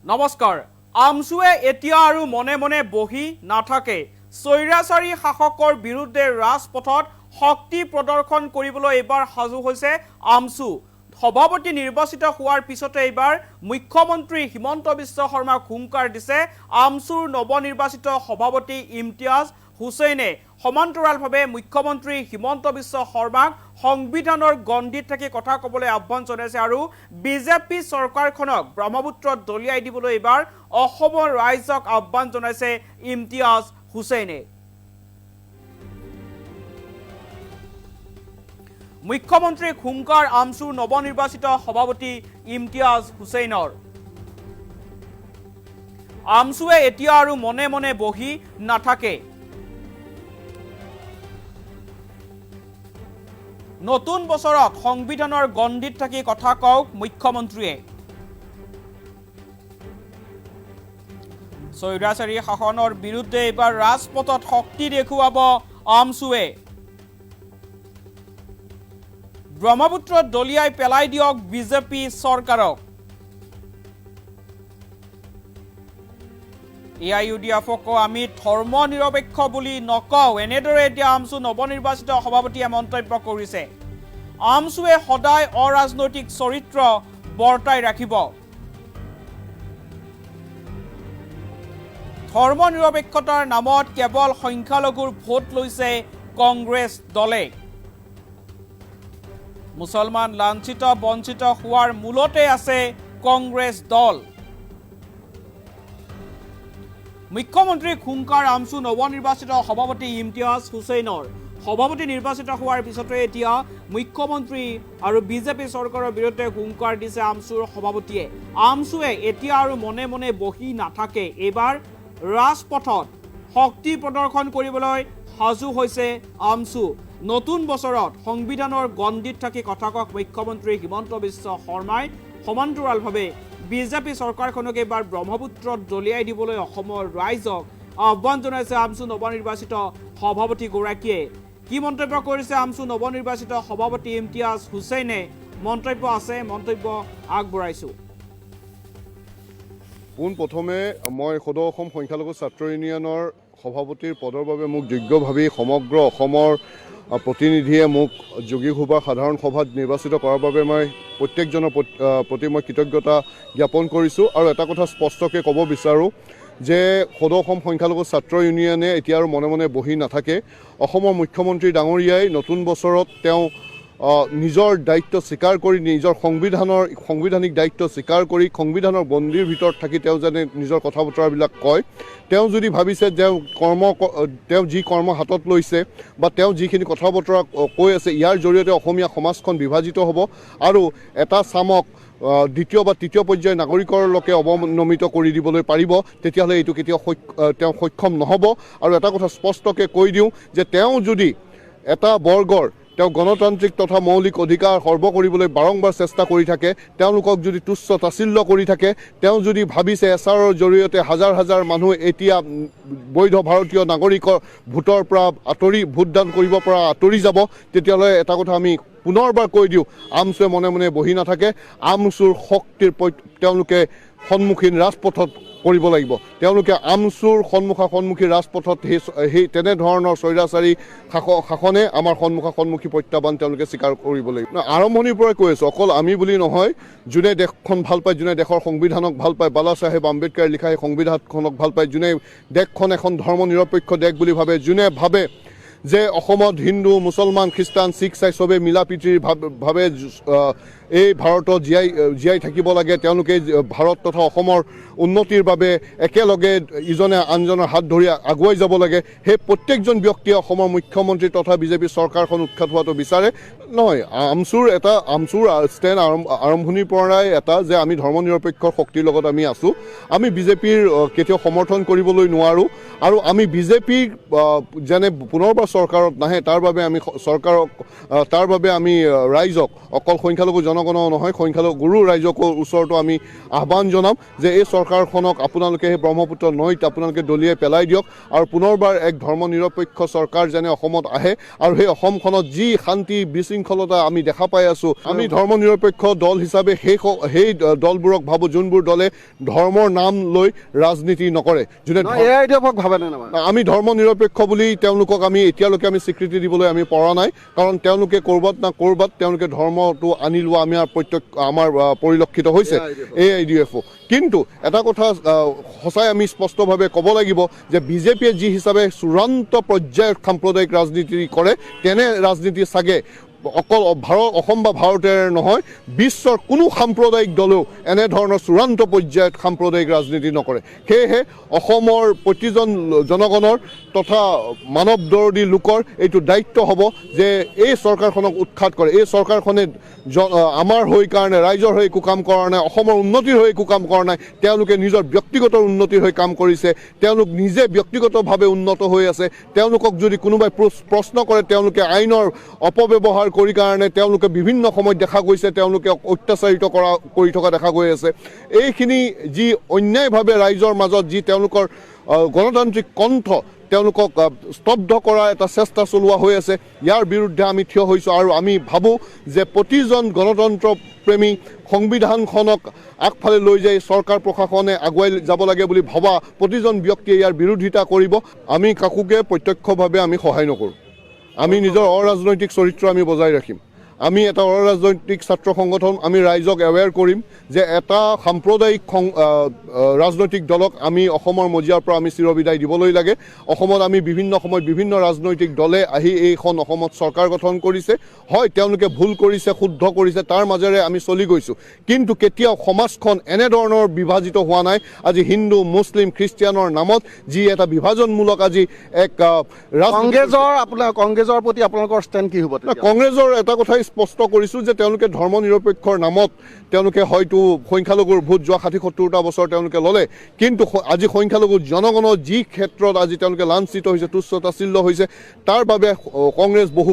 নমস্কাৰ। আমছুৱে এতিয়া আৰু মনে মনে বহি নাথাকে। স্বৈৰাচাৰী শাসকৰ বিৰুদ্ধে ৰাজপথত শক্তি প্ৰদৰ্শন কৰিবলৈ এইবাৰ সাজু হৈছে আমছু। সভাপতি নিৰ্বাচিত হোৱাৰ পিছতে এইবাৰ মুখ্যমন্ত্ৰী হিমন্ত বিশ্ব শৰ্মাক হুংকাৰ দিছে আমছুৰ নৱনিৰ্বাচিত সভাপতি ইমতিয়াজ হুছেইনে। সমান্তৰালভাৱে মুখ্যমন্ত্ৰী হিমন্ত বিশ্ব শৰ্মাক সংবিধানৰ গণ্ডিত থাকি কথা ক'বলৈ আহ্বান জনাইছে আৰু বিজেপি চৰকাৰখনক ব্ৰহ্মপুত্ৰত দলিয়াই দিবলৈ এইবাৰ অসমৰ ৰাইজক আহ্বান জনাইছে ইমতিয়াজ হুছেইনে। মুখ্যমন্ত্ৰীক হুংকাৰ আমছুৰ নৱনিৰ্বাচিত সভাপতি ইমতিয়াজ হুছেইনৰ। আমছুৱে এতিয়া আৰু মনে মনে বহি নাথাকে। নতুন বছৰত সংবিধানৰ গণ্ডিত থাকি কথা কওক মুখ্যমন্ত্ৰীয়ে। স্বৈৰাচাৰী শাসনৰ বিৰুদ্ধে এইবাৰ ৰাজপথত শক্তি দেখুৱাব আমছুৱে। ব্ৰহ্মপুত্ৰত দলিয়াই পেলাই দিয়ক বিজেপি চৰকাৰক। এআইইউডিএফক আমি ধৰ্ম নিৰপেক্ষ বুলি নকওঁ, এনেদৰে এতিয়া আমছু নৱনিৰ্বাচিত সভাপতিয়ে মন্তব্য কৰিছে। আমছুৱে সদায় অৰাজনৈতিক চৰিত্ৰ বৰ্তাই ৰাখিব। ধৰ্ম নিৰপেক্ষতাৰ নামত কেৱল সংখ্যালঘুৰ ভোট লৈছে কংগ্ৰেছ দলে। মুছলমান লাঞ্ছিত বঞ্চিত হোৱাৰ মূলতে আছে কংগ্ৰেছ দল। মুখ্যমন্ত্ৰীক হুংকাৰ আমছু নৱনিৰ্বাচিত সভাপতি ইমতিয়াজ হুছেইনৰ। সভাপতি নিৰ্বাচিত হোৱাৰ পিছতে এতিয়া মুখ্যমন্ত্ৰী আৰু বিজেপি চৰকাৰৰ বিৰুদ্ধে হুংকাৰ দিছে আমছুৰ সভাপতিয়ে। আমছুৱে এতিয়া আৰু মনে মনে বহি নাথাকে। এইবাৰ ৰাজপথত শক্তি প্ৰদৰ্শন কৰিবলৈ সাজু হৈছে আমছু। নতুন বছৰত সংবিধানৰ গণ্ডিত থাকি কথা কওক মুখ্যমন্ত্ৰী হিমন্ত বিশ্ব শৰ্মাই। সমান্তৰালভাৱে বিজেপি চৰকাৰখনক এইবাৰ ব্ৰহ্মপুত্ৰত দলিয়াই দিবলৈ অসমৰ ৰাইজক আহ্বান জনাইছে আমছু নৱনিৰ্বাচিত সভাপতিগৰাকীয়ে। কি মন্তব্য কৰিছে আমছু নৱনিৰ্বাচিত সভাপতি ইমতিয়াজ হুছেইনে? মন্তব্য আছে, মন্তব্য আগবঢ়াইছোঁ। পোনপ্ৰথমে মই সদৌ অসম সংখ্যালঘু ছাত্ৰ ইউনিয়নৰ সভাপতিৰ পদৰ বাবে মোক যোগ্য ভাবি সমগ্ৰ অসমৰ প্ৰতিনিধিয়ে মোক যোগী ঘোষাৰ সাধাৰণ সভাত নিৰ্বাচিত কৰাৰ বাবে মই প্ৰত্যেকজনৰ প্ৰতি মই কৃতজ্ঞতা জ্ঞাপন কৰিছোঁ। আৰু এটা কথা স্পষ্টকৈ ক'ব বিচাৰোঁ যে সদৌ অসম সংখ্যালঘু ছাত্ৰ ইউনিয়নে এতিয়া আৰু মনে মনে বহি নাথাকে। অসমৰ মুখ্যমন্ত্ৰী ডাঙৰীয়াই নতুন বছৰত তেওঁ নিজৰ দায়িত্ব স্বীকাৰ কৰি, নিজৰ সাংবিধানিক দায়িত্ব স্বীকাৰ কৰি সংবিধানৰ বন্দীৰ ভিতৰত থাকি তেওঁ যেনে নিজৰ কথা বতৰাবিলাক কয়। তেওঁ যদি ভাবিছে তেওঁ যি কৰ্ম হাতত লৈছে বা তেওঁ যিখিনি কথা বতৰা কৈ আছে, ইয়াৰ জৰিয়তে অসমীয়া সমাজখন বিভাজিত হ'ব আৰু এটা চামক দ্বিতীয় বা তৃতীয় পৰ্যায়ৰ নাগৰিকৰলৈকে অৱনমিত কৰি দিবলৈ পাৰিব, তেতিয়াহ'লে এইটো কেতিয়াও তেওঁ সক্ষম নহ'ব। আৰু এটা কথা স্পষ্টকৈ কৈ দিওঁ যে তেওঁ যদি এটা বৰ্গৰ তেওঁ গণতান্ত্ৰিক তথা মৌলিক অধিকাৰ সৰ্ব কৰিবলৈ বাৰম্বাৰ চেষ্টা কৰি থাকে, তেওঁলোকক যদি তুচ্ছ তাচ্ছিল্য কৰি থাকে, তেওঁ যদি ভাবিছে এছাৰৰ জৰিয়তে হাজাৰ হাজাৰ মানুহ এতিয়া বৈধ ভাৰতীয় নাগৰিকৰ ভোটৰ পৰা ভোটদান কৰিব পৰা আঁতৰি যাব, তেতিয়াহ'লে এটা কথা আমি পুনৰবাৰ কৈ দিওঁ, আমছুৱে মনে মনে বহি নাথাকে। আমছুৰ শক্তিৰ তেওঁলোকে সন্মুখীন ৰাজপথত কৰিব লাগিব। তেওঁলোকে আমছুৰ সন্মুখী ৰাজপথত সেই তেনেধৰণৰ স্বৈৰাচাৰী শাসনে আমাৰ সন্মুখী প্ৰত্যাহ্বান তেওঁলোকে স্বীকাৰ কৰিব লাগিব। আৰম্ভণিৰ পৰাই কৈ আছোঁ, অকল আমি বুলি নহয়, যোনে দেশখন ভাল পায়, যোনে দেশৰ সংবিধানক ভাল পায়, বালা চাহেব আম্বেদকাৰে লিখা সেই সংবিধানখনক ভাল পায়, যোনে দেশখন এখন ধৰ্ম নিৰপেক্ষ দেশ বুলি ভাবে, যোনে ভাবে যে অসমত হিন্দু, মুছলমান, খ্ৰীষ্টান, শিখ চাই চবেই মিলা প্ৰীতিৰ ভাৱে এই ভাৰতত জীয়াই থাকিব লাগে, তেওঁলোকে ভাৰত তথা অসমৰ উন্নতিৰ বাবে একেলগে ইজনে আনজনৰ হাত ধৰি আগুৱাই যাব লাগে, সেই প্ৰত্যেকজন ব্যক্তিয়ে অসমৰ মুখ্যমন্ত্ৰী তথা বিজেপি চৰকাৰখন উৎখাত হোৱাটো বিচাৰে। নহয়, আমছুৰ ষ্টেণ্ড আৰম্ভণিৰ পৰাই এটা যে আমি ধৰ্ম নিৰপেক্ষ শক্তিৰ লগত আমি আছোঁ। আমি বিজেপিৰ কেতিয়াও সমৰ্থন কৰিবলৈ নোৱাৰোঁ আৰু আমি বিজেপিৰ যেনে পুনৰবাৰ চৰকাৰত নাহে তাৰ বাবে আমি ৰাইজক, অকল সংখ্যালঘু জনগণৰ নহয়, সংখ্যালঘু ৰাইজকো ওচৰতো আমি আহ্বান জনাম যে এই চৰকাৰখনক আপোনালোকে সেই ব্ৰহ্মপুত্ৰ নৈত আপোনালোকে দলিয়াই পেলাই দিয়ক আৰু পুনৰবাৰ এক ধৰ্ম নিৰপেক্ষ চৰকাৰ যেনে অসমত আহে আৰু সেই অসমখনত যি শান্তি বিশৃংখলতা আমি দেখা পাই আছোঁ, আমি ধৰ্ম নিৰপেক্ষ দল হিচাপে সেই দলবোৰক ভাবোঁ যোনবোৰ দলে ধৰ্মৰ নাম লৈ ৰাজনীতি নকৰে, যোনে আমি ধৰ্ম নিৰপেক্ষ বুলি তেওঁলোকক আমি এতিয়ালৈকে আমি স্বীকৃতি দিবলৈ আমি পৰা নাই, কাৰণ তেওঁলোকে ক'ৰবাত না ক'ৰবাত তেওঁলোকে ধৰ্মটো আনি লোৱা আমাৰ পৰিলক্ষিত হৈছে AIDF-ও। কিন্তু এটা কথা সঁচাই আমি স্পষ্টভাৱে ক'ব লাগিব যে বিজেপিয়ে যি হিচাপে চূড়ান্ত পৰ্যায়ত সাম্প্ৰদায়িক ৰাজনীতি কৰে, তেনে ৰাজনীতি চাগে অকল অসম বা ভাৰতেৰে নহয়, বিশ্বৰ কোনো সাম্প্ৰদায়িক দলেও এনেধৰণৰ চূড়ান্ত পৰ্যায়ত সাম্প্ৰদায়িক ৰাজনীতি নকৰে। সেয়েহে অসমৰ প্ৰতিজন জনগণৰ তথা মানৱ দৰদী লোকৰ এইটো দায়িত্ব হ'ব যে এই চৰকাৰখনক উৎখাত কৰে। এই চৰকাৰখনে আমাৰ হৈ কাৰণে ৰাইজৰ হৈ একো কাম কৰা নাই, অসমৰ উন্নতিৰ হৈ একো কাম কৰা নাই, তেওঁলোকে নিজৰ ব্যক্তিগত উন্নতিৰ হৈ কাম কৰিছে, তেওঁলোক নিজে ব্যক্তিগতভাৱে উন্নত হৈ আছে। তেওঁলোকক যদি কোনোবাই প্ৰশ্ন কৰে, তেওঁলোকে আইনৰ অপব্যৱহাৰ কৰি কাৰণে তেওঁলোকে বিভিন্ন সময়ত দেখা গৈছে তেওঁলোকে অত্যাচাৰিত কৰি থকা দেখা গৈ আছে। এইখিনি যি অন্যায়ভাৱে ৰাইজৰ মাজত যি তেওঁলোকৰ গণতান্ত্ৰিক কণ্ঠ তেওঁলোকক স্তব্ধ কৰাৰ এটা চেষ্টা চলোৱা হৈ আছে, ইয়াৰ বিৰুদ্ধে আমি থিয় হৈছোঁ আৰু আমি ভাবোঁ যে প্ৰতিজন গণতন্ত্ৰ প্ৰেমী সংবিধানখনক আগফালে লৈ যাই চৰকাৰ প্ৰশাসনে আগুৱাই যাব লাগে বুলি ভবা প্ৰতিজন ব্যক্তিয়ে ইয়াৰ বিৰোধিতা কৰিব। আমি কাকোকে প্ৰত্যক্ষভাৱে আমি সহায় নকৰোঁ। আমি নিজৰ অৰাজনৈতিক চৰিত্ৰ আমি বজাই ৰাখিম। আমি এটা অৰাজনৈতিক ছাত্ৰ সংগঠন, আমি ৰাইজক এৱেৰ কৰিম যে এটা সাম্প্ৰদায়িক ৰাজনৈতিক দলক আমি অসমৰ মজিয়াৰ পৰা আমি চিৰবিদায় দিবলৈ লাগে। অসমত আমি বিভিন্ন সময়ত বিভিন্ন ৰাজনৈতিক দলে আহি এইখন অসমত চৰকাৰ গঠন কৰিছে। হয়, তেওঁলোকে ভুল কৰিছে, শুদ্ধ কৰিছে, তাৰ মাজেৰে আমি চলি গৈছোঁ, কিন্তু কেতিয়াও সমাজখন এনেধৰণৰ বিভাজিত হোৱা নাই। আজি হিন্দু মুছলিম খ্ৰীষ্টিয়ানৰ নামত যি এটা বিভাজনমূলক আজি এক কংগ্ৰেছৰ প্ৰতি আপোনালোকৰ ষ্টেণ্ড কি হ'ব? কংগ্ৰেছৰ এটা কথাই স্পষ্ট কৰিছোঁ যে তেওঁলোকে ধৰ্ম নিৰপেক্ষৰ নামত তেওঁলোকে হয়তো সংখ্যালঘুৰ ভোট যোৱা 60-70টা বছৰ তেওঁলোকে ল'লে, কিন্তু আজি সংখ্যালঘু জনগণৰ যি ক্ষেত্ৰত আজি তেওঁলোকে লাঞ্ছিত হৈছে, তুচ্ছ তাচ্ছিল্য হৈছে, তাৰ বাবে কংগ্ৰেছ বহু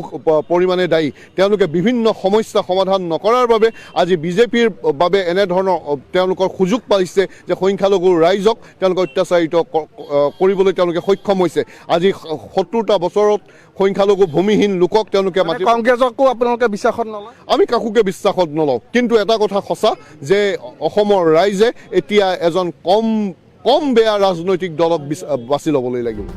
পৰিমাণে দায়ী। তেওঁলোকে বিভিন্ন সমস্যা সমাধান নকৰাৰ বাবে আজি বিজেপিৰ বাবে এনেধৰণৰ তেওঁলোকৰ সুযোগ পাইছে যে সংখ্যালঘু ৰাইজক তেওঁলোকে অত্যাচাৰিত কৰিবলৈ তেওঁলোকে সক্ষম হৈছে। আজি 70টা বছৰত সংখ্যালঘু ভূমিহীন লোকক তেওঁলোকে কংগ্ৰেছকো আপোনালোকে বিশ্বাসত নলয়? আমি কাকোকে বিশ্বাসত নলওঁ, কিন্তু এটা কথা সঁচা যে অসমৰ ৰাইজে এতিয়া এজন কম বেয়া ৰাজনৈতিক দলক বাছি ল'বলৈ লাগিব।